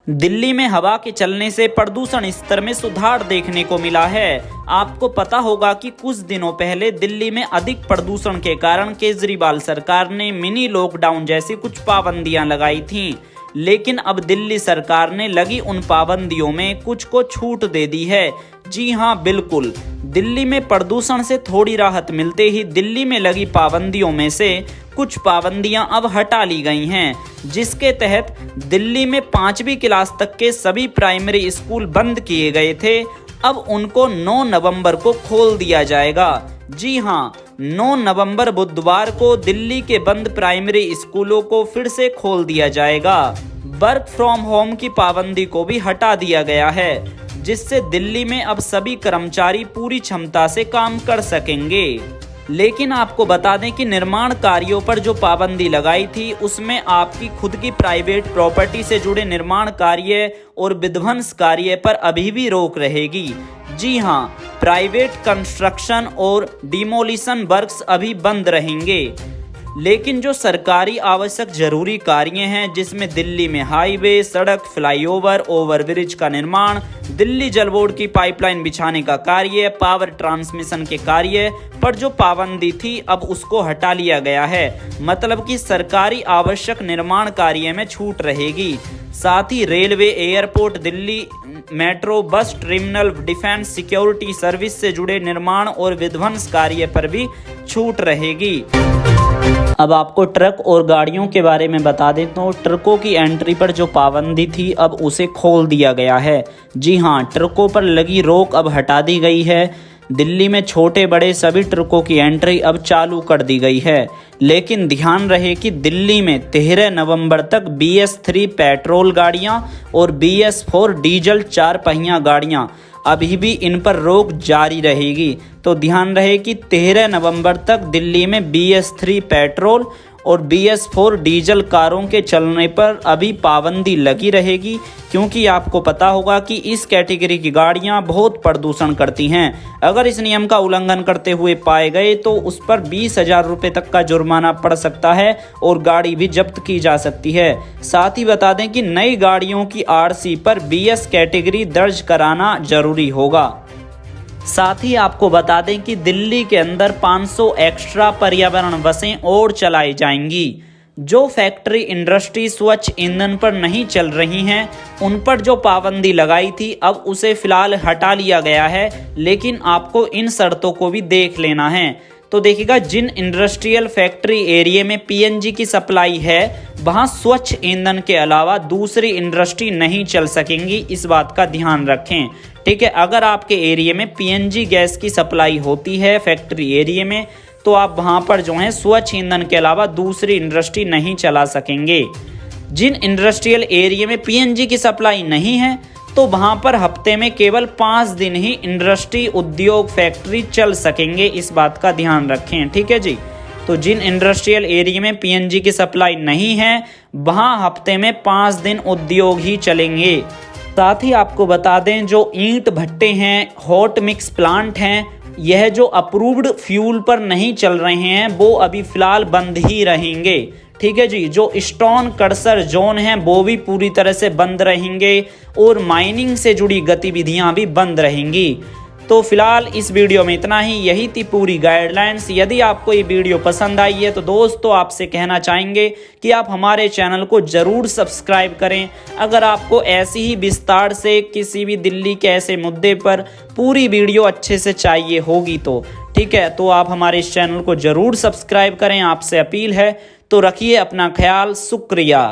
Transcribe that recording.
दिल्ली में हवा के चलने से प्रदूषण स्तर में सुधार देखने को मिला है। आपको पता होगा कि कुछ दिनों पहले दिल्ली में अधिक प्रदूषण के कारण केजरीवाल सरकार ने मिनी लॉकडाउन जैसी कुछ पाबंदियां लगाई थीं, लेकिन अब दिल्ली सरकार ने लगी उन पाबंदियों में कुछ को छूट दे दी है। जी हां, बिल्कुल। दिल्ली में प्रदूषण से थोड़ी राहत मिलते ही दिल्ली में लगी पाबंदियों में से कुछ पाबंदियां अब हटा ली गई हैं, जिसके तहत दिल्ली में 5वीं क्लास तक के सभी प्राइमरी स्कूल बंद किए गए थे। अब उनको 9 नवंबर को खोल दिया जाएगा। जी हां, 9 नवंबर बुधवार को दिल्ली के बंद प्राइमरी स्कूलों को फिर से खोल दिया जाएगा। वर्क फ्रॉम होम की पाबंदी को भी हटा दिया गया है, जिससे दिल्ली में अब सभी कर्मचारी पूरी क्षमता से काम कर सकेंगे। लेकिन आपको बता दें कि निर्माण कार्यों पर जो पाबंदी लगाई थी उसमें आपकी खुद की प्राइवेट प्रॉपर्टी से जुड़े निर्माण कार्य और विध्वंस कार्य पर अभी भी रोक रहेगी। जी हां, प्राइवेट कंस्ट्रक्शन और डिमोलिशन वर्क्स अभी बंद रहेंगे, लेकिन जो सरकारी आवश्यक जरूरी कार्य हैं, जिसमें दिल्ली में हाईवे, सड़क, फ्लाईओवर, ओवरब्रिज का निर्माण, दिल्ली जल बोर्ड की पाइपलाइन बिछाने का कार्य, पावर ट्रांसमिशन के कार्य पर जो पाबंदी थी अब उसको हटा लिया गया है। मतलब कि सरकारी आवश्यक निर्माण कार्य में छूट रहेगी। साथ ही railway, airport, Delhi metro, bus terminal, defence, security service से जुड़े निर्माण और विध्वंस कार्य पर भी छूट रहेगी। अब आपको ट्रक और गाड़ियों के बारे में बता दें तो ट्रकों की एंट्री पर जो पाबंदी थी अब उसे खोल दिया गया है। जी हां, ट्रकों पर लगी रोक अब हटा दी गई है। दिल्ली में छोटे बड़े सभी ट्रकों की एंट्री अब चालू कर दी गई है, लेकिन ध्यान रहे कि दिल्ली में 13 नवंबर तक BS3 पेट्रोल गाड़ियां और BS4 डीजल 4 पहिया गाड़ियां अभी भी इन पर रोक जारी रहेगी। तो ध्यान रहे कि 13 नवंबर तक दिल्ली में BS3 पेट्रोल और BS4 डीजल कारों के चलने पर अभी पाबंदी लगी रहेगी, क्योंकि आपको पता होगा कि इस कैटेगरी की गाड़ियां बहुत प्रदूषण करती हैं। अगर इस नियम का उल्लंघन करते हुए पाए गए तो उस पर 20,000 रुपये तक का जुर्माना पड़ सकता है और गाड़ी भी जब्त की जा सकती है। साथ ही बता दें कि नई गाड़ियों की RC पर BS कैटेगरी दर्ज कराना जरूरी होगा। साथ ही आपको बता दें कि दिल्ली के अंदर 500 एक्स्ट्रा पर्यावरण बसें और चलाई जाएंगी। जो फैक्ट्री इंडस्ट्री स्वच्छ ईंधन पर नहीं चल रही हैं, उन पर जो पाबंदी लगाई थी अब उसे फिलहाल हटा लिया गया है, लेकिन आपको इन शर्तों को भी देख लेना है। तो देखिएगा, जिन इंडस्ट्रियल फैक्ट्री एरिया में PNG की सप्लाई है वहां स्वच्छ ईंधन के अलावा दूसरी इंडस्ट्री नहीं चल सकेंगी, इस बात का ध्यान रखें। ठीक है, अगर आपके एरिया में PNG गैस की सप्लाई होती है फैक्ट्री एरिया में, तो आप वहां पर जो है स्वच्छ ईंधन के अलावा दूसरी इंडस्ट्री नहीं चला सकेंगे। जिन इंडस्ट्रियल एरिया में PNG की सप्लाई नहीं है तो वहां पर हफ्ते में केवल 5 दिन ही इंडस्ट्री, उद्योग, फैक्ट्री चल सकेंगे, इस बात का ध्यान रखें। ठीक है जी। तो जिन इंडस्ट्रियल एरिया में PNG की सप्लाई नहीं है वहां हफ्ते में 5 दिन उद्योग ही चलेंगे। साथ ही आपको बता दें, जो ईंट भट्टे हैं, हॉट मिक्स प्लांट हैं, यह जो अप्रूव्ड फ्यूल पर नहीं चल रहे हैं वो अभी फिलहाल बंद ही रहेंगे। ठीक है जी। जो स्टोन क्रशर जोन हैं वो भी पूरी तरह से बंद रहेंगे और माइनिंग से जुड़ी गतिविधियां भी बंद रहेंगी। तो फिलहाल इस वीडियो में इतना ही। यही थी पूरी गाइडलाइंस। यदि आपको ये वीडियो पसंद आई है तो दोस्तों आपसे कहना चाहेंगे कि आप हमारे चैनल को ज़रूर सब्सक्राइब करें। अगर आपको ऐसी ही विस्तार से किसी भी दिल्ली के ऐसे मुद्दे पर पूरी वीडियो अच्छे से चाहिए होगी तो ठीक है, तो आप हमारे इस चैनल को ज़रूर सब्सक्राइब करें, आपसे अपील है। तो रखिए अपना ख्याल। शुक्रिया।